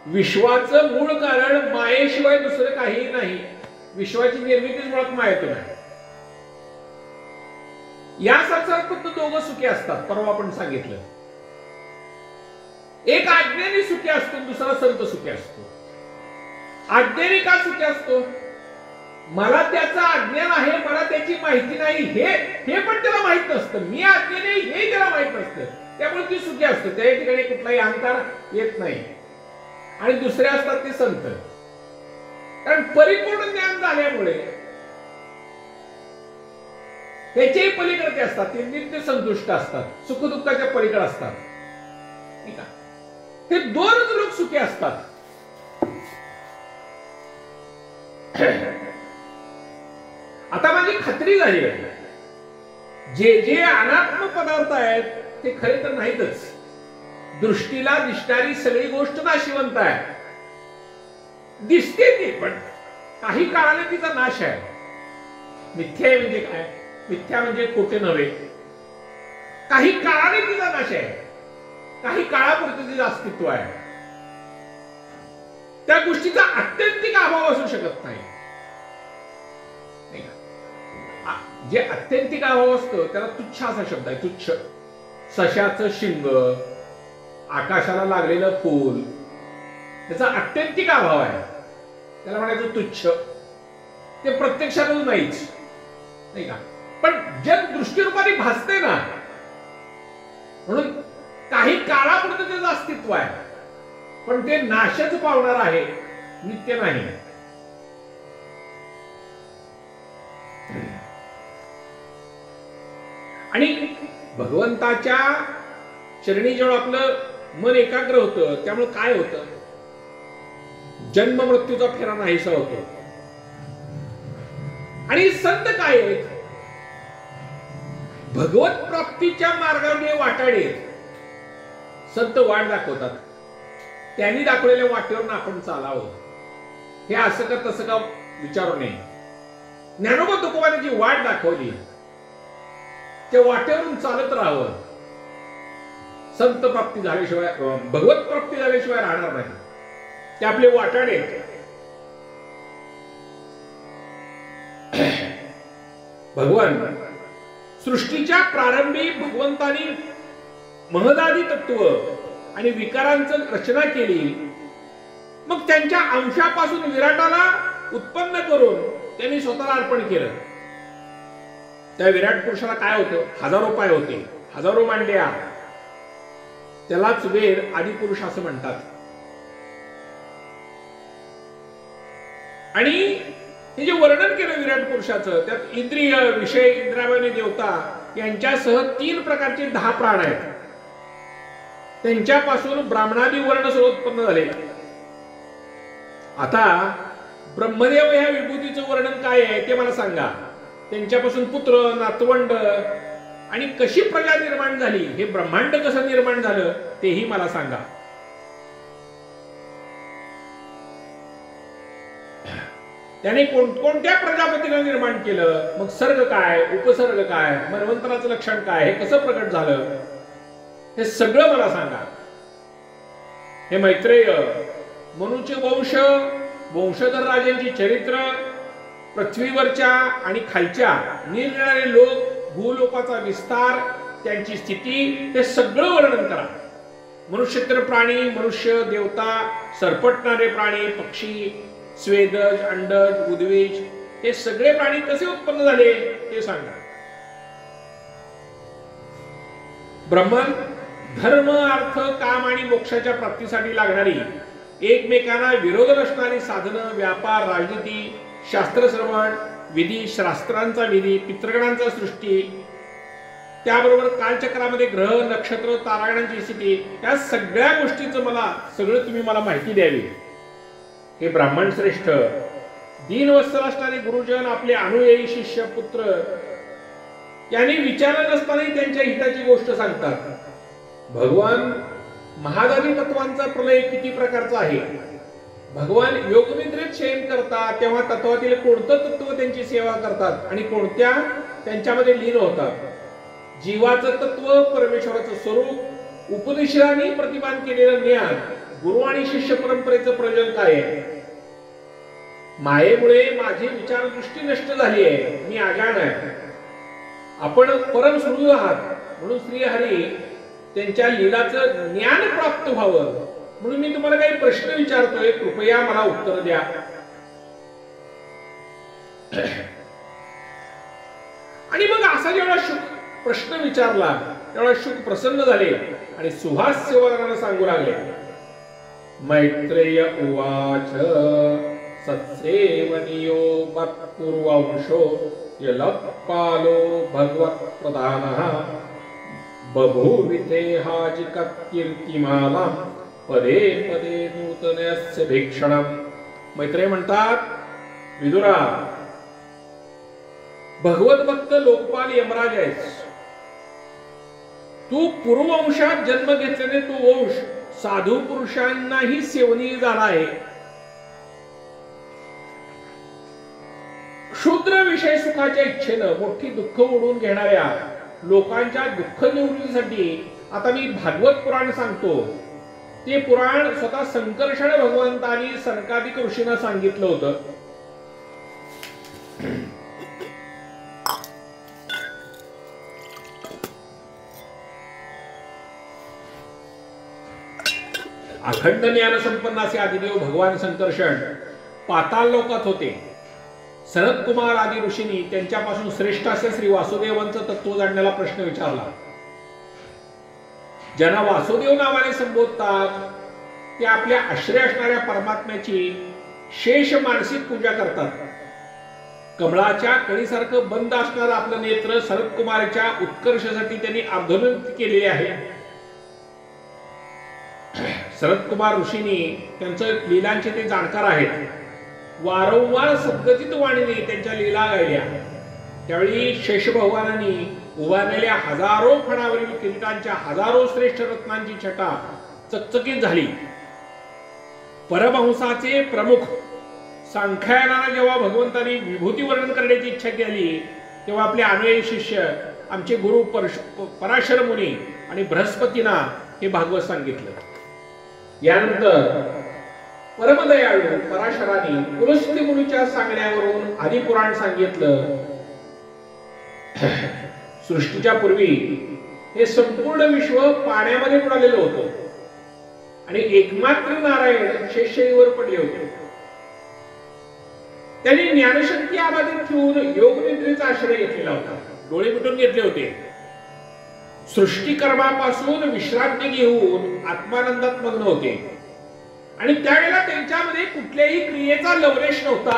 विश्वाचं मूळ कारण मायेशिवाय दुसरं काहीही नाही. विश्वाची निर्मितीच मुळात मायेतून आहे. या संसारात फक्त दोघं सुखी असतात. परवा आपण सांगितलं, एक आज्ञेने सुखी असतो, दुसरा संत सुखी असतो. आज्ञेने का सुखी असतो? मला त्याचं अज्ञान आहे, मला त्याची माहिती नाही, हे पण त्याला माहित नसतं. मी आज्ञेने हे त्याला माहित नसतं, त्यामुळे ती सुखी असते. त्या ठिकाणी कुठलाही अहंकार येत नाही. आणि दुसरे असतात ते संत, कारण परिपूर्ण ज्ञान झाल्यामुळे त्याच्याही पलीकडे असतात. ते नित्य संतुष्ट असतात, सुखदुःखाच्या पलीकडे असतात. ठीक आहे, हे दोनच लोक सुखी असतात. आता माझी खात्री झाली आहे, जे जे अनात्म पदार्थ आहेत ते खरे तर नाहीतच. दृष्टीला दिसणारी सगळी गोष्ट नाशिवंत आहे, दिसते ती, पण काही काळाने तिचा नाश आहे. मिथ्या आहे म्हणजे काय? मिथ्या म्हणजे खोटे नव्हे. काही काळाने तिचा नाश आहे, काही काळापुरते तिचं अस्तित्व आहे. त्या गोष्टीचा आत्यंतिक अभाव असू शकत नाही. जे आत्यंतिक अभाव असतो त्याला तुच्छ असा शब्द आहे. तुच्छ. सशाचं शिंग, आकाशाला लागलेलं फूल, त्याचा आत्यंतिक अभाव आहे, त्याला म्हणायचं तुच्छ. ते प्रत्यक्षात नाहीच, नाही का? पण जग दृष्टीरूपाने भासते ना, म्हणून काही काळापुरतं त्याचं अस्तित्व आहे, पण ते नाशच पावणार आहे, नित्य नाही. आणि भगवंताच्या चरणी जेव्हा आपलं मन एकाग्र होतं, त्यामुळे काय होतं? जन्म मृत्यूचा फेरा नाहीसा होतो. आणि संत काय आहेत? भगवत प्राप्तीच्या मार्गाने वाटाडे. संत वाट दाखवतात, त्यांनी दाखवलेल्या वाटेवरून आपण चालावं. हे असं का तसं का विचारू नये. ज्ञानोबा तुकोबाने जी वाट दाखवली त्या वाटेवरून चालत राहावं. संत प्राप्ती झाल्याशिवाय, भगवत प्राप्ती झाल्याशिवाय राहणार नाही. ते आपले वाटाडे. भगवान सृष्टीच्या प्रारंभी भगवंतानी महदादी तत्व आणि विकारांचं रचना केली. मग त्यांच्या अंशापासून विराटाला उत्पन्न करून त्यांनी स्वतःला अर्पण केलं. त्या विराट पुरुषाला काय होतं? हजारो पाय होते, हजारो मांड्या. त्यालाच वेद आदिपुरुष असं म्हणतात. आणि हे जे वर्णन केलं विराट पुरुषाचं, त्यात इंद्रिय, विषय, इंद्रावणी, देवता यांच्यासह 3 प्रकारचे 10 प्राण आहेत. त्यांच्यापासून ब्राह्मणादी वर्ण सर्व उत्पन्न झाले. आता ब्रह्मदेव ह्या विभूतीचं वर्णन काय आहे ते मला सांगा. त्यांच्यापासून पुत्र, नातवंड आणि कशी प्रजा निर्माण झाली, हे ब्रह्मांड कसं निर्माण झालं तेही मला सांगा. त्याने कोणत्या प्रजापतीला निर्माण केलं, मग सर्ग काय, उपसर्ग काय, मन्वंतराचं लक्षण काय, हे कसं प्रकट झालं, हे सगळं मला सांगा. हे मैत्रेय, मनुचे वंश, वंशधर राजांची चरित्र, पृथ्वीवरच्या आणि खालच्या निरनिराळे लोक, भूलोकाचा विस्तार, त्यांची स्थिती, हे सगळं वर्णन करा. मनुष्येतर प्राणी, मनुष्य, देवता, सरपटणारे प्राणी, पक्षी, स्वेदज, अंडज, उद्वीज, हे सगळे प्राणी कसे उत्पन्न झाले ते सांगा. ब्रह्मन धर्म, अर्थ, काम आणि मोक्षाच्या प्राप्तीसाठी लागणारी, एकमेकांना विरोध नसणारी साधनं, व्यापार, राजनीती, शास्त्र श्रवण, विधी, शास्त्रांचा विधी, पितृगणांचा सृष्टी, त्याबरोबर कालचक्रामध्ये ग्रह, नक्षत्र, तारागणांची स्थिती, या सगळ्या गोष्टींचं सगळं तुम्ही मला माहिती द्यावी. हे ब्राह्मण श्रेष्ठ, दीनवत्सल असणारे गुरुजन, आपले अनुयायी शिष्य, पुत्र यांनी विचारलं नसतानाही त्यांच्या हिताची गोष्ट सांगतात. भगवान महादानी तत्वांचा प्रलय किती प्रकारचा आहे. भगवान योगनिद्रेत शयन करतात तेव्हा तत्वातील कोणतं तत्व त्यांची सेवा करतात आणि कोणत्या त्यांच्यामध्ये लीन होतात. जीवाचं तत्व, परमेश्वराचं स्वरूप, उपनिषदांनी प्रतिपादन केलेलं ज्ञान, गुरु आणि शिष्य परंपरेचं प्रयोजन काय आहे? मायेमुळे माझी विचारदृष्टी नष्ट झाली आहे, मी अजाण आहे. आपण परम सुहृद आहात म्हणून श्रीहरी त्यांच्या लीलाचं ज्ञान प्राप्त व्हावं म्हणून मी तुम्हाला काही प्रश्न विचारतोय, कृपया मला उत्तर द्या. आणि मग असा जेव्हा शुक प्रश्न विचारला तेव्हा शुक प्रसन्न झाले आणि सुहास्य वदनाने सांगू लागले. मैत्रेय उवाच सत्सेवनियो मत्पूर्वंशो यलत्पालो भगवत् प्रधानः बभूविते हाजिककीर्तिमाला पदे पदे नूतनस्य भीक्षणम. मैत्रेय म्हणतात, विदुरा, भगवत भक्त लोकपाल यमराज आहेस. तू पूर्ववंशात जन्म घेतल्याने तू वंश साधू पुरुषांनाही सेवनीय झाला आहे. क्षुद्र विषय सुखाच्या इच्छेनं मोठी दुःख ओढून घेणाऱ्या लोकांच्या दुःख निवृत्तीसाठी आता मी भागवत पुराण सांगतो. ते पुराण स्वतः संकर्षण भगवंतांनी सनकादिक ऋषींना सांगितलं होतं. अखंड ज्ञान संपन्न असे आदिदेव भगवान संकर्षण पाताळ लोकात होते. सनत कुमार आदी ऋषींनी त्यांच्यापासून श्रेष्ठ असे श्री वासुदेवांचं तत्व जाणण्याला प्रश्न विचारला. ज्यांना वासुदेव नावाने संबोधतात ते आपल्या आश्रय असणाऱ्या परमात्म्याची शेष मानसिक पूजा करतात. कमळाच्या कळीसारखं बंद असणारं आपलं नेत्र सनत कुमाराच्या उत्कर्षासाठी त्यांनी आंदोलन केलेले आहे. शरद कुमार ऋषींनी त्यांचं लीलांचे ते जाणकार आहेत. वारंवार सद्गतीत वाणीने त्यांच्या लीला गायल्या. त्यावेळी शेष भगवानांनी उभारलेल्या हजारो फणावरील किरीटांच्या हजारो श्रेष्ठ रत्नांची छटा चकचकीत झाली. परमहंसाचे प्रमुख सांख्यायनाने जेव्हा भगवंतांनी विभूती वर्णन करण्याची इच्छा केली तेव्हा आपले अनुयायी शिष्य आमचे गुरु पराशर मुनी आणि बृहस्पतींना हे भागवत सांगितलं. यानंतर परमदयाळू पराशरांनी पुलस्त्य मुनीच्या सांगण्यावरून आदिपुराण सांगितलं. सृष्टीच्या पूर्वी हे संपूर्ण विश्व पाण्यामध्ये बुडालेलं होतं आणि एकमात्र नारायण शेषाईवर पडले होते. त्यांनी ज्ञानशक्ती आबाधित ठेवून योग निद्रेचा आश्रय घेतलेला होता. डोळे मिटून घेतले होते. सृष्टी कर्मापासून विश्रांती घेऊन आत्मानंदात मग्न होते आणि त्यावेळेला त्यांच्यामध्ये कुठल्याही क्रियेचा लवलेश नव्हता.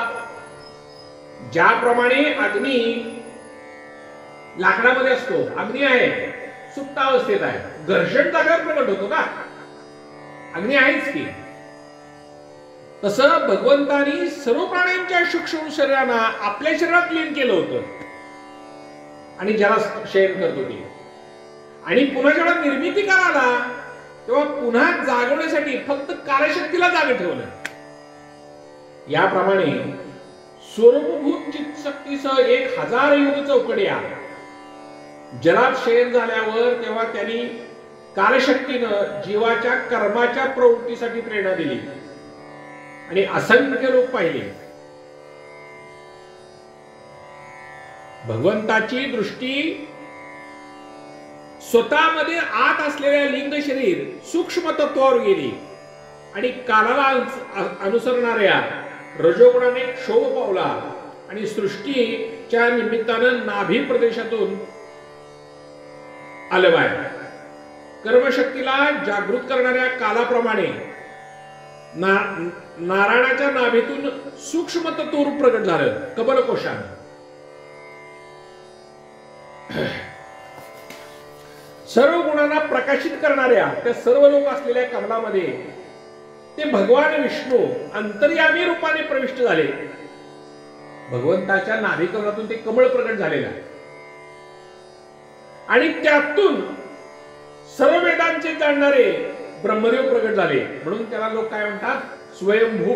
ज्याप्रमाणे अग्नी लाकडामध्ये असतो, अग्नी आहे, सुप्त अवस्थेत आहे, घर्षण जागेवर प्रकट होतो ना, अग्नी आहेच की. तसं भगवंतानी सर्व प्राण्यांच्या सूक्ष्म शरीरांना आपल्या शरीरात लीन केलं होतं आणि ज्याला शयन करत होते. आणि पुन्हा जेव्हा निर्मिती करायला तेव्हा पुन्हा जागवण्यासाठी फक्त कार्यशक्तीला जागे ठेवलं. याप्रमाणे स्वरूपभूत चित्तशक्तीसह 1000 युग चौकड्या जलात शयन झाल्यावर तेव्हा त्यांनी कार्यशक्तीनं जीवाच्या कर्माच्या प्रवृत्तीसाठी प्रेरणा दिली आणि असंख्य लोक पाहिले. भगवंताची दृष्टी स्वतःमध्ये आत असलेल्या लिंग शरीर सूक्ष्म तत्वावर गेली आणि कालाला अनुसरणाऱ्या रजोगुणाने क्षोभ पावला आणि सृष्टीच्या निमित्तानं नाभी प्रदेशातून आलं बाहेर. कर्मशक्तीला जागृत करणाऱ्या कालाप्रमाणे नारायणाच्या नाभीतून सूक्ष्म तत्व प्रकट झालं कबलकोशाने. सर्व गुणांना प्रकाशित करणाऱ्या त्या सर्व लोक असलेल्या कमलामध्ये ते भगवान विष्णू अंतर्यामी रूपाने प्रविष्ट झाले. भगवंताच्या नाभिकमलातून ते कमळ प्रकट झालेलं आहे आणि त्यातून सर्व वेदांचे जाणणारे ब्रह्मदेव प्रकट झाले. म्हणून त्याला लोक काय म्हणतात, स्वयंभू.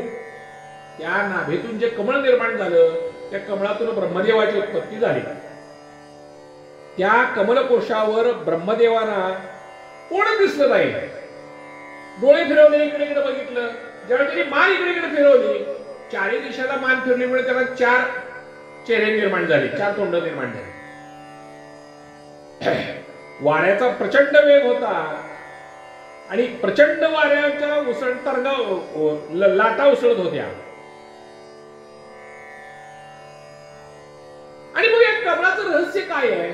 त्या नाभीतून जे कमळ निर्माण झालं त्या कमळातून ब्रह्मदेवाची उत्पत्ती झाली. त्या कमलकोशावर ब्रह्मदेवांना कोण दिसलं नाही. डोळे फिरवले, इकडे इकडे बघितलं. ज्यावेळी त्यांनी मान इकडे इकडे फिरवली, चारही दिशेला मान फिरल्यामुळे त्याला 4 चेहरे निर्माण झाले, 4 तोंड निर्माण झाले. वाऱ्याचा प्रचंड वेग होता आणि प्रचंड वाऱ्याच्या उसळतर्ग लाटा उसळत होत्या. आणि मग या कमळाचं रहस्य काय आहे?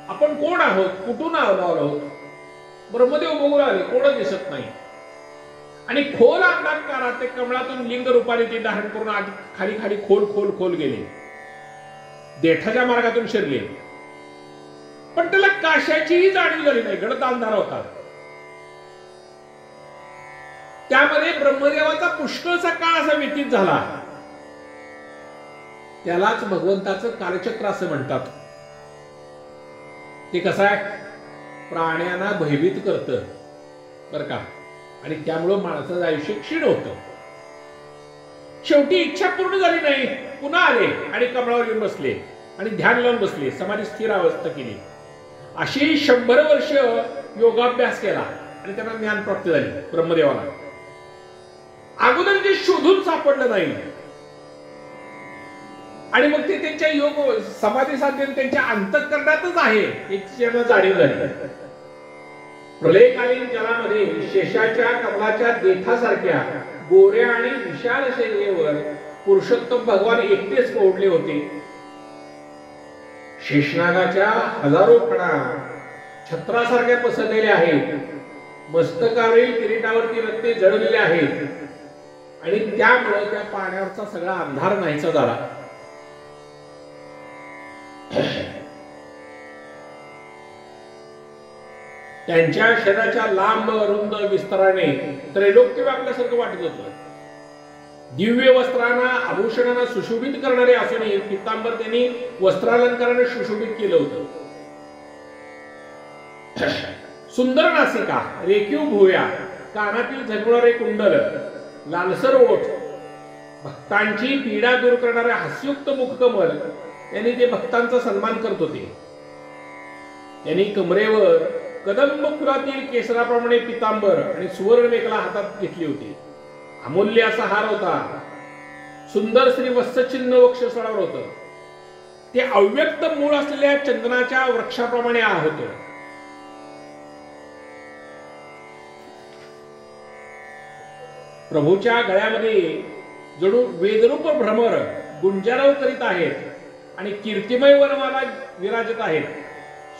आपण कोण आहोत, कुठून आलो आहोत? ब्रह्मदेव बघू लागले, कोणच दिसत नाही. आणि खोल अंधकारात ते कमळातून लिंग रूपाने ते धारण करून आधी खाली खाली खोल खोल खोल गेले, देठाच्या मार्गातून शिरले. पण त्याला काशाचीही जाणीव झाली नाही, गडद अंधारा होता. त्यामध्ये ब्रह्मदेवाचा पुष्कळचा काळ असा व्यतीत झाला. त्यालाच भगवंताचं कालचक्र असं म्हणतात. ते कसं आहे? प्राण्यांना भयभीत करतं बर का, आणि त्यामुळं माणसाचं आयुष्य क्षीण होतं. शेवटी इच्छा पूर्ण झाली नाही, पुन्हा आले आणि कमळावर येऊन बसले आणि ध्यान लावून बसले, समाधी स्थिर अवस्था केली. अशी 100 वर्ष योगाभ्यास केला आणि त्यांना ज्ञान प्राप्त झाली ब्रह्मदेवाला. अगोदर जे शोधून सापडलं नाही आणि मग ते त्यांच्या योग समाधी साधन त्यांच्या अंतःकरणातच आहे याची त्यांना जाणीव झाली. प्रलयकालीन जलामध्ये शेषाच्या कमलाच्या देठासारख्या गोऱ्या आणि विशाल शैलीवर पुरुषोत्तम भगवान एकटेच पोहोचले होते. शेषनागाच्या हजारो फणा छत्रासारख्या पसरलेल्या आहेत. मस्तकावरील किरीटावरती रत्ने जळलेले आहेत आणि त्यामुळे त्या पाण्यावरचा सगळा अंधार नाहीसा झाला. त्यांच्या शरीराच्या लांब रुंद विस्ताराने त्रैलोक्य व्यापल्यासारखं वाटत होतं. दिव्य वस्त्रांना आभूषणांना सुशोभित करणारे असूनही पितांबर त्यांनी वस्त्रालंकाराने सुशोभित केलं होतं. सुंदर नासिका, रेखीव भुवया, कानातील झगमणारे कुंडल, लालसर ओठ, भक्तांची पीडा दूर करणारे हास्ययुक्त मुखकमल यांनी ते भक्तांचा सन्मान करत होते. त्यांनी कमरेवर कदंब फुलातील केसराप्रमाणे पितांबर आणि सुवर्ण मेखला हातात घेतली होती. अमूल्य असा हार होता. सुंदर श्री वत्सचिन्ह वक्षस्थळावर होतं. ते अव्यक्त मूळ असलेल्या चंदनाच्या वृक्षाप्रमाणे होतं. प्रभूच्या गळ्यामध्ये जणू वेदरूप भ्रमर गुंजारव करीत आहेत आणि कीर्तिमय वनमाला विराजत आहेत.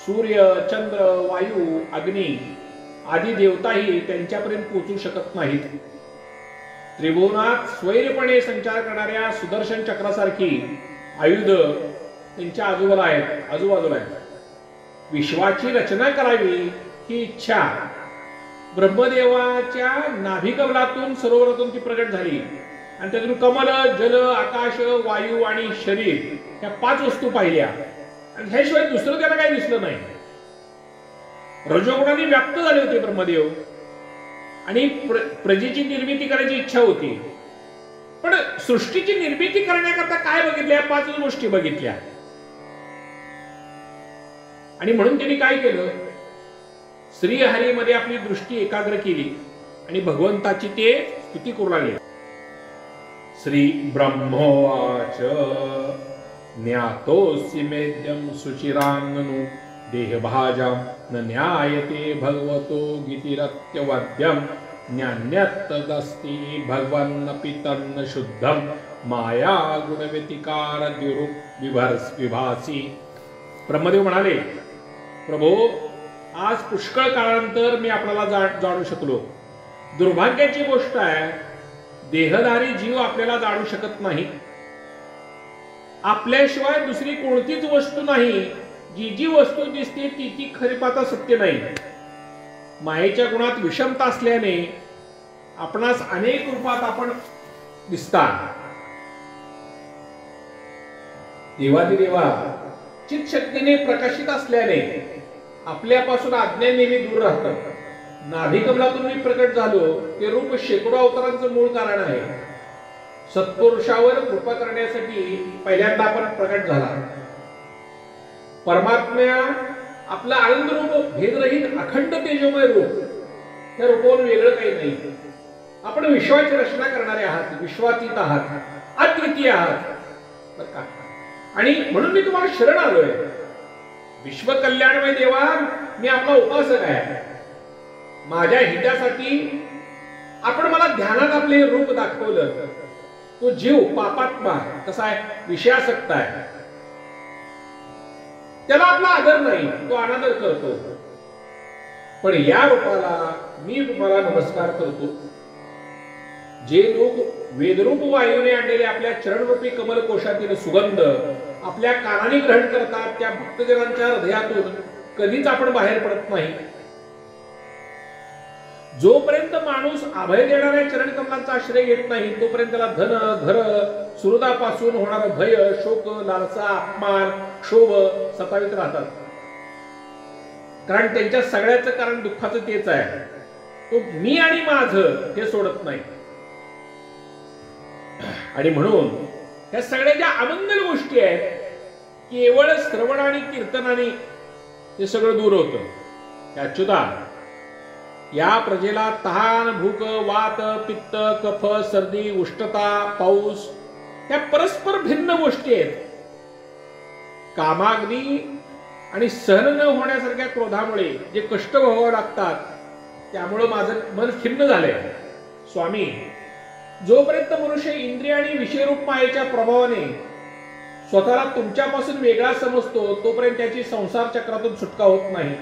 सूर्य, चंद्र, वायू, अग्नी आदी देवताही त्यांच्यापर्यंत पोहोचू शकत नाहीत. त्रिभुवनात स्वैरपणे संचार करणाऱ्या सुदर्शन चक्रासारखी आयुध त्यांच्या आजूबाजूला आहेत. विश्वाची रचना करावी ही इच्छा ब्रह्मदेवाच्या नाभिकमलातून सरोवरातून ती प्रगट झाली आणि त्यातून कमल, जल, आकाश, वायू आणि शरीर या 5 वस्तू पाहिल्या आणि ह्याशिवाय दुसरं त्याला काही दिसलं नाही. रजोगुणाने व्याप्त झाले होते ब्रह्मदेव आणि प्रजेची निर्मिती करायची इच्छा होती. पण सृष्टीची निर्मिती करण्याकरता काय बघितल्या? 5 गोष्टी बघितल्या. आणि म्हणून त्यांनी काय केलं? श्रीहरीमध्ये आपली दृष्टी एकाग्र केली आणि भगवंताची ते स्तुती करू लागले. श्री ब्रह्मोवाच ज्ञातोऽसि मेद्यं सुचिरांगनु देहभाजां न न्यायते भगवतो गीतिरत्यवद्यं ज्ञान्यत्तदस्ति भगवन्नपि तन्न शुद्धं माया गुणव्यतिकार द्युरूप विभासी. ब्रह्मदेव म्हणाले, प्रभो, आज पुष्कळ काळानंतर मी आपल्याला जाणू शकलो. दुर्भाग्याची गोष्ट आहे, देहधारी जीव आपल्याला जाणू शकत नाही. आपल्याशिवाय दुसरी कोणतीच वस्तू नाही. जी वस्तू दिसते ती खरी पाहता सत्य नाही. मायेच्या गुणात विषमता असल्याने आपणास अनेक रूपात आपण दिसतात. देवादिदेवा चित्शक्तीने प्रकाशित असल्याने आपल्यापासून आज्ञा नेहमी दूर राहतात. नाभिकमलातून मी प्रकट झालो ते रूप शेकडो अवतारांचं मूळ कारण आहे. सत्पुरुषावर कृपा करण्यासाठी पहिल्यांदा आपण प्रकट झाला. परमात्मा आपलं आनंद रूप, भेदरहित अखंड तेजोमय रूप त्या रूपावरून वेगळं काही नाही. आपण विश्वाची रचना करणारे आहात, विश्वातीत आहात, अद्वितीय आहात बरं का. आणि म्हणून मी तुम्हाला शरण आलोय. विश्व कल्याणमय देवा, मी आपला उपासक आहे. माझ्या हितासाठी आपण मला ध्यानात आपले रूप दाखवलं. तो जीव पापात्मा कसा आहे, विषयासक्त आहे, त्याला आपला आदर नाही, तो अनादर करतो. पण या रूपाला मी तुम्हाला नमस्कार करतो. जे लोक वेदरूप वायूने आणलेले आपल्या चरणरूपी कमल कोशातील सुगंध आपल्या कानाने ग्रहण करतात, त्या भक्तजनांच्या हृदयातून कधीच आपण बाहेर पडत नाही. जोपर्यंत माणूस अभय देणाऱ्या चरण कमलांचा आश्रय घेत नाही, तोपर्यंत त्याला धन, घर, सुहृदापासून होणारा भय, शोक, लालसा, अपमान, क्षोभ सतावित राहतात. कारण त्यांच्या सगळ्याचं कारण दुःखाचं तेच आहे. तो मी आणि माझं हे सोडत नाही. आणि म्हणून ह्या सगळ्या ज्या अमंगल गोष्टी आहेत, केवळ श्रवण आणि कीर्तनाने हे सगळं दूर होतं. अच्युता, या प्रजेला तहान, भूक, वात, पित्त, कफ, सर्दी, उष्णता, पाऊस ह्या परस्पर भिन्न गोष्टी आहेत. कामाग्नी आणि सहन न होण्यासारख्या क्रोधामुळे जे कष्ट भोगावे लागतात, त्यामुळे माझं मन खिन्न झालंय. स्वामी, जोपर्यंत मनुष्य इंद्रिय आणि विषयरूप मायेच्या प्रभावाने स्वतःला तुमच्यापासून वेगळा समजतो, तोपर्यंत त्याची संसार चक्रातून सुटका होत नाही.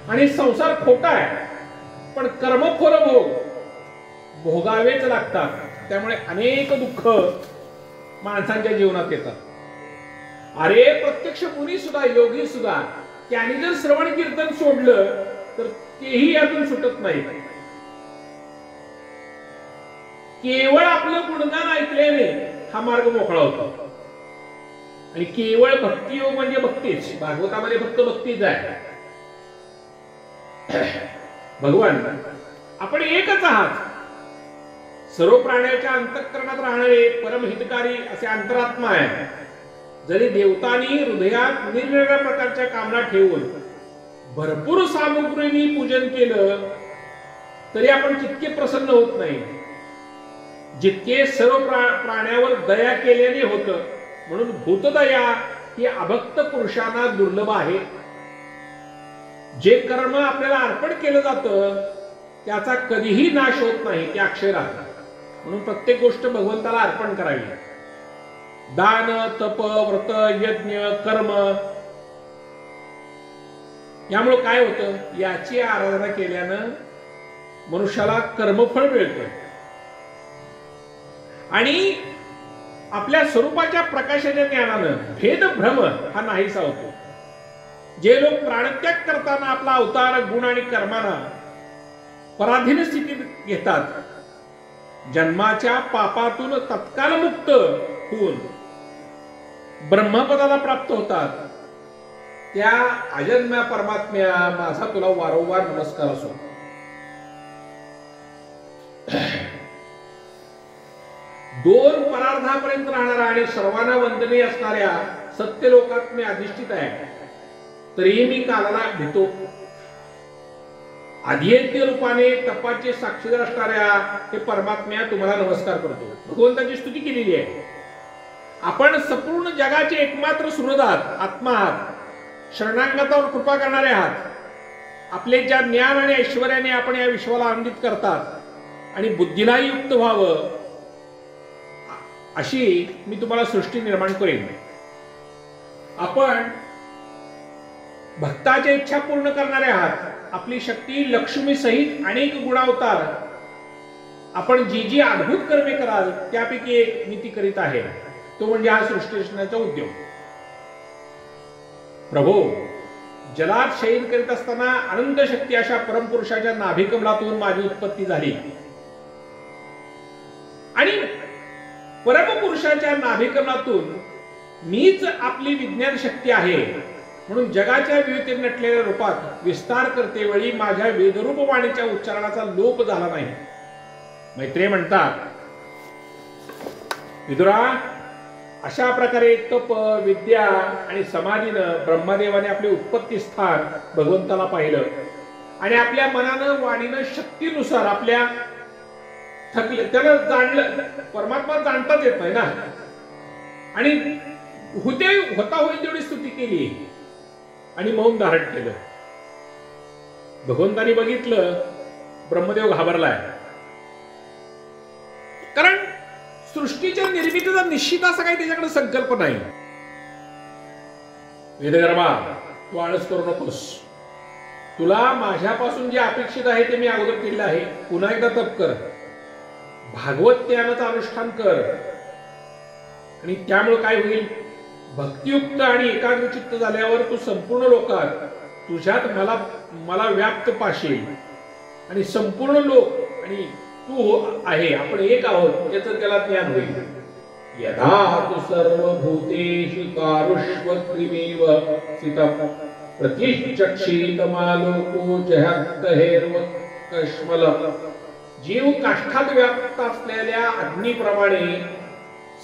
आणि संसार खोटा आहे, पण कर्मफोर भोग भोगावेच लागतात. त्यामुळे अनेक दुःख माणसांच्या जीवनात येतात. अरे, प्रत्यक्ष मुनी सुद्धा, योगी सुद्धा, त्यांनी जर श्रवण कीर्तन सोडलं तर तेही यातून सुटत नाही. केवळ आपलं गुणगान ऐकल्याने हा मार्ग मोकळा होतो. आणि केवळ भक्तियोग म्हणजे भक्तीच. भागवतामध्ये फक्त भक्तीच आहे. भगवान, आपण एकच आहात. सर्व प्राण्याच्या अंतःकरणात राहणारे परमहितकारी असे अंतरात्मा आहे. जरी देवतांनी हृदयात निरनिराळ्या प्रकारच्या कामना ठेवून भरपूर सामुग्रीने पूजन केलं, तरी आपण तितके प्रसन्न होत नाही जितके सर्व प्राण्यावर दया केल्याने होतं. म्हणून भूतदया ही अभक्त पुरुषांना दुर्लभ आहे. जे कर्म आपल्याला अर्पण केलं जातं त्याचा कधीही नाश होत नाही, ते अक्षय राहतं. म्हणून प्रत्येक गोष्ट भगवंताला अर्पण करावी. दान, तप, व्रत, यज्ञ, कर्म यामुळे काय होतं, याची आराधना केल्यानं मनुष्याला कर्मफळ मिळतं आणि आपल्या स्वरूपाच्या प्रकाशाच्या ज्ञानानं भेदभ्रम हा नाहीसा होतो. जे लोक प्राणत्याग करताना आपला अवतार, गुण आणि कर्माना पराधीन स्थितीत घेतात, जन्माच्या पापातून तत्काल मुक्त होऊन ब्रह्मपदाला प्राप्त होतात, त्या अजन्म्या परमात्म्या माझा तुला वारंवार नमस्कार असो. दोन परार्धापर्यंत राहणारा आणि सर्वांना वंदनीय असणाऱ्या सत्य लोकात मी अधिष्ठित आहे, तरीही मी कालाला घेतो. आधियज्ञ रूपाने तपाचे साक्षीदार असणाऱ्या हे परमात्म्या तुम्हाला नमस्कार करतो. भगवंताची स्तुती केलेली आहे. आपण संपूर्ण जगाचे एकमात्र सुहृदात आत्मा आहात. शरणागतावर कृपा करणारे आहात. आपले ज्या ज्ञान आणि ऐश्वर्याने आपण या विश्वाला आनंदित करतात आणि बुद्धीला युक्त व्हावं अशी मी तुम्हाला सृष्टी निर्माण करेन. आपण भक्ताच्या इच्छा पूर्ण करणारे आहात. आपली शक्ती लक्ष्मी सहित अनेक गुणावतार आपण जी जी अद्भुत कर्मे कराल त्यापैकी एक मी ती करीत आहे, तो म्हणजे हा सृष्टी रचण्याचा उद्योग. प्रभू, जलात शयन करीत असताना अनंत शक्ती अशा परमपुरुषाच्या नाभिकमलातून माझी उत्पत्ती झाली आणि परमपुरुषाच्या नाभिकमलातून मीच आपली विज्ञान शक्ती आहे म्हणून जगाच्या विविधतेने नटलेल्या रूपात विस्तार करते वेळी माझ्या वेदरूप वाणीच्या उच्चारणाचा लोप झाला नाही. मैत्रेय म्हणतात, विदुरा, अशा प्रकारे तप, विद्या आणि समाधीनं ब्रह्मदेवाने आपले उत्पत्ती स्थान भगवंताला पाहिलं आणि आपल्या मनानं वाणीनं शक्तीनुसार आपल्या थकले त्याला जाणलं. परमात्मा जाणताच येत नाही ना. आणि होता होईल तेवढी स्तुती केली आणि मौन धारण केलं. भगवंतानी बघितलं ब्रह्मदेव घाबरलाय. कारण सृष्टीच्या निर्मितीचा निश्चित असा काही त्याच्याकडे संकल्प नाही. वेदगर्भा, तू आळस करू नकोस. तुला माझ्यापासून जे अपेक्षित आहे ते मी अगोदर केलेलं आहे. पुन्हा एकदा तप कर, भागवत ज्ञानाचं अनुष्ठान कर. आणि त्यामुळे काय होईल, भक्तियुक्त आणि एकाग्रचित्त झाल्यावर तू संपूर्ण लोकात तुझ्यात मला व्याप्त पाशील. आणि संपूर्ण लोक आणि तू आहे, आपण एक आहोत याचं त्याला ज्ञान होईल. यदा तु सर्वभूतेषु कारुष्वत्रिमेव स्थितः प्रतिचक्षितमालोको जहत्तहेर्व कश्मल. जीव काष्ठात व्याप्त असलेल्या अग्नीप्रमाणे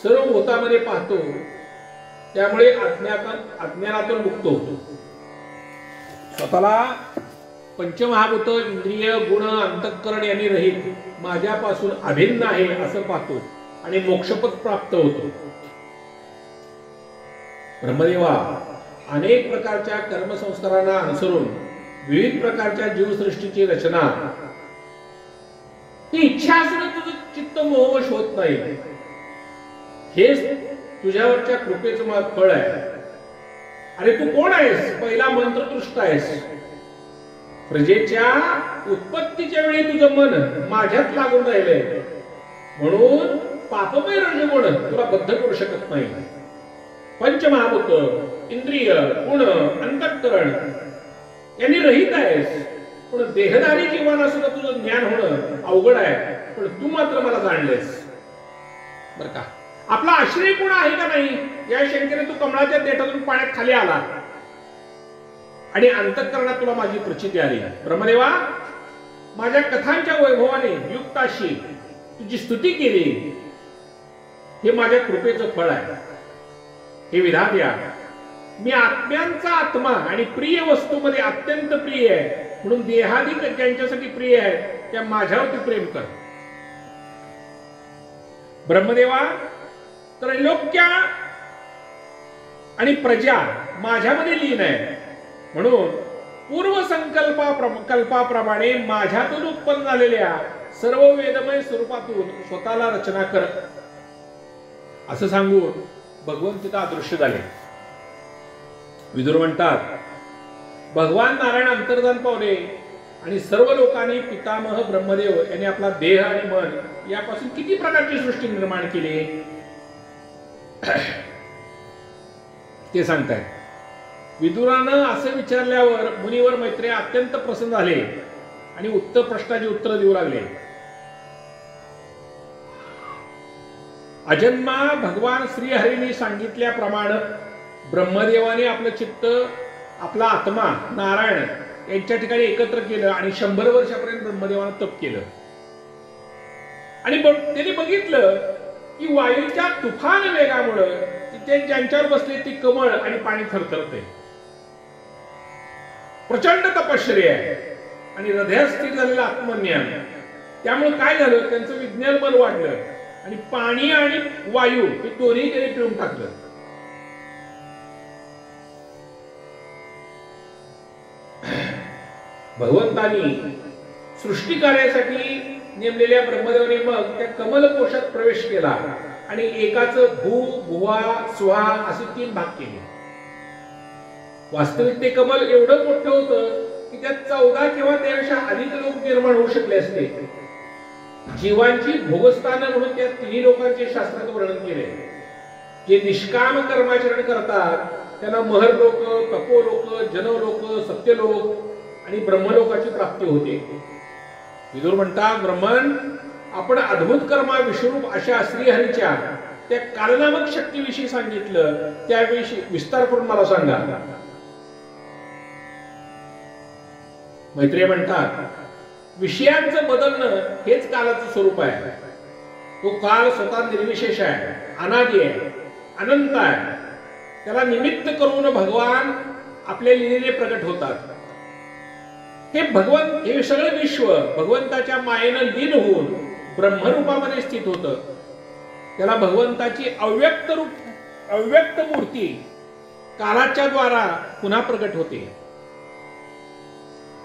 सर्व भूतामध्ये पाहतो, त्यामुळे अज्ञानातून मुक्त होतो. स्वतःला पंचमहाभूत, इंद्रिय, गुण, अंतःकरण यांनी रहित माझ्यापासून अभिन्न आहे असं पाहतो आणि मोक्षपद प्राप्त होतो. ब्रह्मदेवा, अनेक प्रकारच्या कर्मसंस्कारांना अनुसरून विविध प्रकारच्या जीवसृष्टीची रचना, ही इच्छा असून तुझं चित्त मोहवश होत नाही. हेच तुझ्यावरच्या कृपेचं फळ आहे. अरे तू कोण आहेस? पहिला मंत्रतृष्ट आहेस. प्रजेच्या उत्पत्तीच्या वेळी तुझं मन माझ्यात लागून राहिलंय, म्हणून पापमय रजगुण तुला बद्ध करू शकत नाही. पंचमहाभूत, इंद्रिय, गुण, अंतःकरण यांनी रहित आहेस. पण देहधारी जीवाना सुद्धा तुझं ज्ञान होणं अवघड आहे. पण तू मात्र मला जाणलेस बर का. आपला आश्रय कोण आहे का नाही या शंकेने तू कमळाच्या देठातून पाण्यात खाली आला आणि अंतःकरणात तुला माझी प्रचिती आली. ब्रह्मदेवा, माझ्या कथांच्या वैभवाने युक्त अशी तुझी स्तुती केली, हे माझ्या कृपेचं फळ आहे. हे विधात्या, मी आत्म्यांचा आत्मा आणि प्रिय वस्तूमध्ये अत्यंत प्रिय आहे, म्हणून देहाधिक ज्यांच्यासाठी प्रिय आहे त्या माझ्यावरती प्रेम कर. ब्रह्मदेवा, त्रैलोक्य आणि प्रजा माझ्यामध्ये लीन आहे, म्हणून पूर्वसंकल्पाप्रमाणे माझ्यातून उत्पन्न झालेल्या सर्व वेदमय स्वरूपातून स्वतःला रचना कर. असं सांगून भगवंत तिथं अदृश्य झाले. विदुर म्हणतात, भगवान नारायण अंतर्धान पावले आणि सर्व लोकांनी पितामह ब्रह्मदेव यांनी आपला देह आणि मन यापासून किती प्रकारची सृष्टी निर्माण केली ते सांगतायत. विदुरानं असं विचारल्यावर मुनीवर मैत्रेय अत्यंत प्रसन्न झाले आणि उत्तर प्रश्नाची उत्तर देऊ लागले. अजन्मा भगवान श्रीहरींनी सांगितल्याप्रमाणे ब्रह्मदेवाने आपलं चित्त, आपला आत्मा नारायण यांच्या ठिकाणी एकत्र केलं आणि 100 वर्षापर्यंत ब्रह्मदेवानं तप केलं. आणि त्यांनी बघितलं की वायूच्या तुफान वेगामुळे तिथे ज्यांच्यावर बसले ती कमळ आणि पाणी थरथरते. प्रचंड तपश्चर्या आहे आणि हृदयस्थिर झालेलं आत्मज्ञान. त्यामुळे काय झालं, त्यांचं विज्ञान बल वाढलं आणि पाणी आणि वायू हे दोन्ही त्यांनी पिळून टाकलं. भगवंतानी सृष्टी कार्यासाठी नेमलेल्या ब्रह्मदेवाने मग त्या कमल कोशात प्रवेश केला आणि एकाचं भू, भुवा, स्वा असे 3 भाग केले. वास्तविक ते कमल एवढं मोठं होतं की त्यात 14 किंवा त्यापेक्षा अधिक लोक निर्माण होऊ शकले असते. जीवांची भोगस्थानं म्हणून त्या 3 लोकांचे शास्त्रात वर्णन केले. जे निष्काम कर्माचरण करतात त्यांना महर लोक, तपोलोक, जनलोक, सत्यलोक आणि ब्रह्मलोकाची प्राप्ती होते. विदुर म्हणतात, ब्रह्मन, आपण अद्भुत कर्मा विश्वरूप अशा श्रीहरीच्या त्या कालनामक शक्तीविषयी सांगितलं, त्याविषयी विस्तार करून मला सांगा. मैत्रेय म्हणतात, विषयांचं बदलणं हेच कालाचं स्वरूप आहे. तो काल स्वतः निर्विशेष आहे, अनादी आहे, अनंत आहे. त्याला निमित्त करून भगवान आपल्या लीलेने प्रकट होतात. हे सगळं विश्व भगवंताच्या मायेनं लीन होऊन ब्रह्मरूपामध्ये स्थित होतं. त्याला भगवंताची अव्यक्त मूर्ती कालाच्या द्वारा पुन्हा प्रकट होते.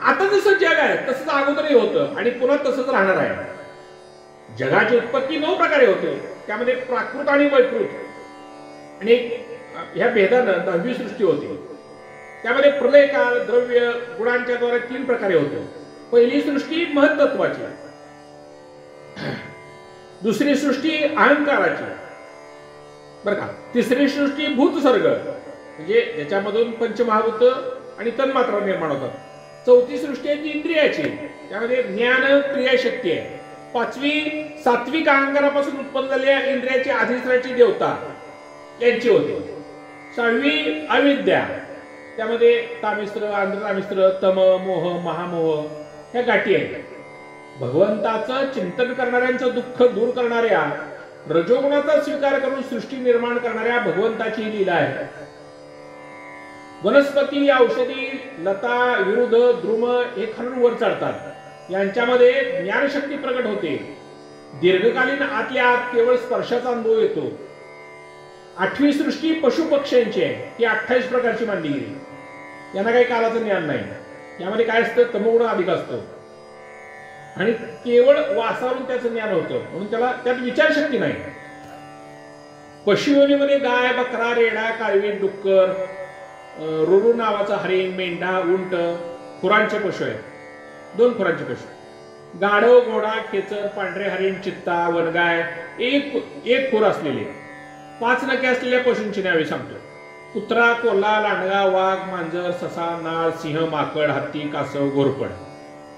आता जसं जग आहे तसंच अगोदरही होतं आणि पुन्हा तसंच राहणार आहे. जगाची उत्पत्ती 9 प्रकारे होते. त्यामध्ये प्राकृत आणि वैकृत आणि ह्या भेदानं 10वी सृष्टी होती. त्यामध्ये प्रलय काल द्रव्य गुणांच्या द्वारे 3 प्रकारे होते. पहिली सृष्टी महत्त्वाची, दुसरी सृष्टी अहंकाराची बरं का, तिसरी सृष्टी भूतसर्ग म्हणजे ज्याच्यामधून पंचमहाभूत आणि तन्मात्रा निर्माण होतात. चौथी सृष्टी आहे इंद्रियाची, त्यामध्ये ज्ञान क्रियाशक्ती आहे. पाचवी सात्विक अहंकारापासून उत्पन्न झालेल्या इंद्रियाची अधिष्ठानाची देवता यांची होती. 6वी अविद्या, त्यामध्ये तामिस्त्र आंध्रतामिस्त्र तम मोह महामोह ह्या गाठी आहेत. भगवंताचं चिंतन करणाऱ्यांचं दुःख दूर करणाऱ्या रजोगुणाचा स्वीकार करून सृष्टी निर्माण करणाऱ्या भगवंताची ही लीला आहे. वनस्पती औषधी लता विरुद्ध द्रुम हे खालून वर चढतात. यांच्यामध्ये ज्ञानशक्ती प्रकट होते. दीर्घकालीन आतल्या आत केवळ स्पर्शाचा अनुभव येतो. 8वी सृष्टी पशु पक्ष्यांची आहे. ती 28 प्रकारची मानली गेली. यांना काही कालाचं ज्ञान नाही. यामध्ये काय असतं, तमोगुण अधिक असतो आणि केवळ वासावरून त्याचं ज्ञान होतं म्हणून त्यात विचारशक्ती नाही. पशुयोनीमध्ये गाय बकरा रेडा काळवी डुक्कर रुरू नावाचा हरिण मेंढा उंट खुरांचे पशु आहेत. 2 खुरांचे पशु, गाढव घोडा खेचर पांढरे हरिण चित्ता वनगाय एक खुर असलेले 5 नखे असलेल्या पशूंची नावे सांगतो. कुत्रा कोल्हा लांडगा वाघ मांजर ससा नाळ सिंह माकड हत्ती कासव घोरपड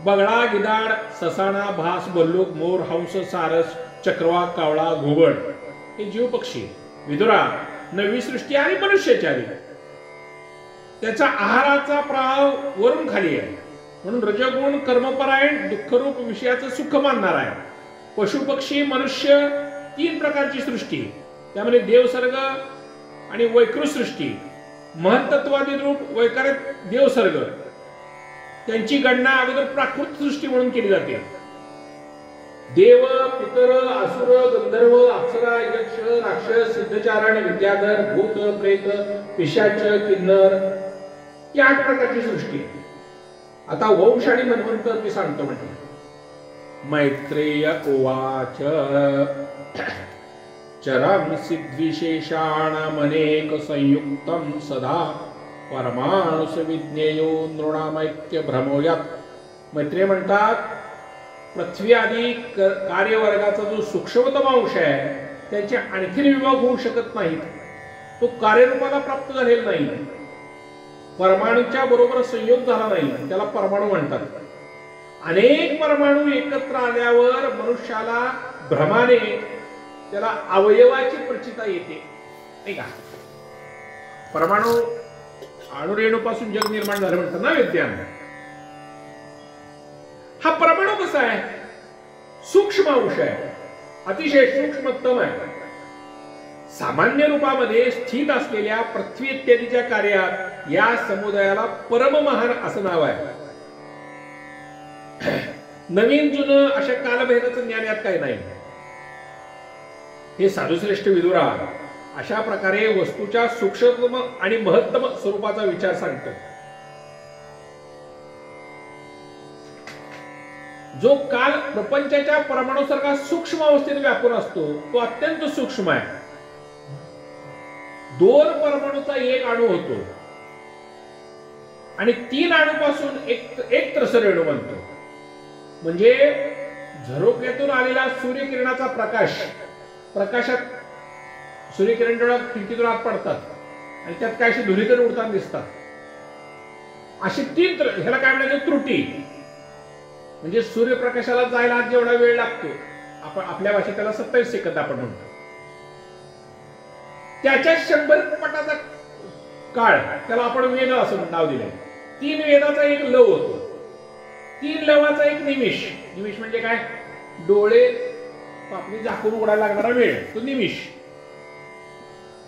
बगळा गिधाड ससाणा भास बल्लूक मोर हंस सारस चक्रवाक कावळा घुबड हे जीव पक्षी. विदुरा 9वी सृष्टी आणि मनुष्याची आली. त्याचा आहाराचा प्रभाव वरून खाली आहे म्हणून रजगुण कर्मपरायण दुःखरूप विषयाचं सुख मानणार आहे. पशु पक्षी मनुष्य 3 प्रकारची सृष्टी, त्यामध्ये देवसर्ग आणि वैकृत सृष्टी. महत्त्ववादी रूप वैकारिक देवसर्ग त्यांची गणना अगोदर प्राकृत सृष्टी म्हणून केली जाते. देव पितर असुर गंधर्व अप्सरा यक्ष राक्षस सिद्धचारण विद्याधर भूत प्रेत पिशाच किन्नर ही 8 प्रकारची सृष्टी. आता वंश आणि मन्वंतर मी सांगतो म्हणजे. मैत्रेय उवाच चरम सिद्विशेषाणमनेक संयुक्तं सदा परमाणुस विज्ञेयो नृणामैक्य भ्रमोयात. मैत्रेय म्हणतात, पृथ्वी आदी कार्यवर्गाचा जो सूक्ष्मतम अंश आहे त्याचे आणखी विभाग होऊ शकत नाहीत. तो कार्यरूपाला प्राप्त झालेला नाही. परमाणूच्या बरोबर संयोग झाला नाही, त्याला परमाणू म्हणतात. अनेक परमाणू एकत्र आल्यावर मनुष्याला भ्रमाने त्याला अवयवाची प्रचिता येते नाही का. परमाणू अणुरेणूपासून जग निर्माण झालं म्हणतात ना विज्ञान. हा परमाणू कसा आहे, सूक्ष्म अंश आहे, अतिशय सूक्ष्मतम आहे. सामान्य रूपामध्ये स्थित असलेल्या पृथ्वी इत्यादीच्या कार्यात या समुदायाला परममहान असं नाव आहे. नवीन जुनं अशा कालभेदाचं ज्ञान यात काही नाही. हे साधुश्रेष्ठ विदुरा अशा प्रकारे वस्तूच्या सूक्ष्मतम आणि महत्तम स्वरूपाचा विचार सांगतो. जो काल प्रपंचाच्या परमाणूसारखा सूक्ष्म अवस्थेत व्यापून असतो तो अत्यंत सूक्ष्म आहे. 2 परमाणूचा एक अणू होतो आणि 3 अणूपासून एक त्रसरेणू बनतो. म्हणजे झरोक्यातून आलेला सूर्यकिरणाचा प्रकाशात सूर्यकिरण जेव्हा खिडकीतून आत पडतात आणि त्यात काय अशी धुरीकण उडताना दिसतात. अशी 3 ह्याला काय म्हणायचं, त्रुटी. म्हणजे सूर्यप्रकाशाला जायला जेवढा वेळ लागतो आपण आपल्या भाषेत त्याला 27 सेकंद आपण म्हणतो. त्याच्या 100 पटाचा काळ त्याला आपण वेद असं नाव दिलंय. 3 वेदाचा एक लव होतो. 3 लवाचा एक निमिष. निमिष म्हणजे काय, डोळे आपली झाकून उघडायला लागणारा वेळ तो निमिष.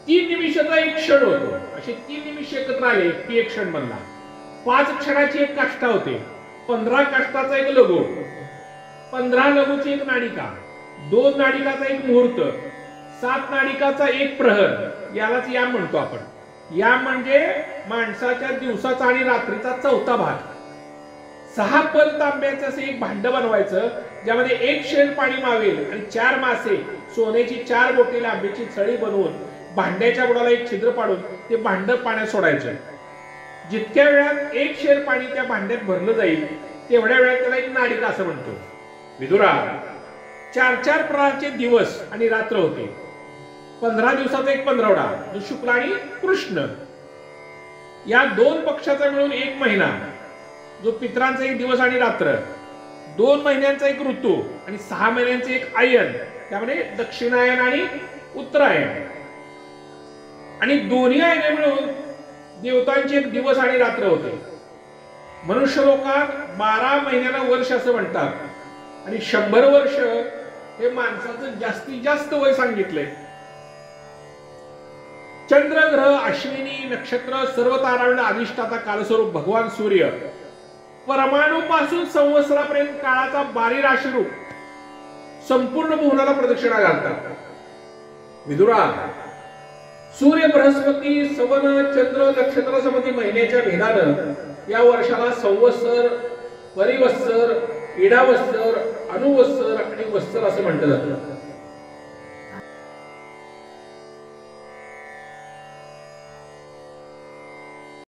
3 निमिषाचा एक क्षण होतो. असे 3 निमिष एकत्र आले की एक क्षण बनला. 5 क्षणाची एक काष्ठा होते. 15 काष्टाचा एक लघु, 15 लघुची एक नाडिका, 2 नाडिकाचा एक मुहूर्त, 7 नाडिकाचा एक प्रहर, यालाच याम म्हणतो आपण। याम म्हणजे माणसाच्या दिवसाचा आणि रात्रीचा चौथा भाग। 6 पल तांब्याचं असं एक भांड बनवायचं, ज्यामध्ये 1 शेर पाणी मावेल आणि 4 मासे, सोन्याची 4 बोटे, आंब्याची छडी बनवून भांड्याच्या बुडाला एक छिद्र पाडून ते भांड पाण्यात सोडायचं। जितक्या वेळात 1 शेर पाणी त्या भांड्यात भरलं जाईल तेवढ्या वेळात त्याला एक नाडिका असं म्हणतो। विदुरा, 4 प्रकारचे दिवस आणि रात्र होते। 15 दिवसाचा एक पंधरवडा, जो शुक्ल आणि कृष्ण, या 2 पक्षाचा मिळून 1 महिना, जो पितरांचा एक दिवस आणि रात्र, 2 महिन्यांचा एक ऋतू आणि 6 महिन्यांचे एक आयन, त्यामध्ये दक्षिणायन आणि उत्तरायण, आणि दोन्ही आयने मिळून देवतांचे एक दिवस आणि रात्र होते। मनुष्य लोकात 12 महिन्याला वर्ष असं म्हणतात आणि 100 वर्ष हे माणसाचं जास्तीत जास्त वय सांगितलंय। चंद्र, ग्रह, अश्विनी, नक्षत्र, सर्व तारांना अधिष्ठाता कालस्वरूप भगवान सूर्य परमाणूपासून संवत्सरापर्यंत काळाचा 12 राशी रूप संपूर्ण भुवनाला प्रदक्षिणा घालतात। विदुरा, सूर्य, बृहस्पती, सवन, चंद्र, नक्षत्र संबंधी महिन्याच्या भेदानं या वर्षाला संवत्सर, परिवत्सर, इडावत्सर, अनुवत्सर आणि वत्सर असं म्हटलं जातं।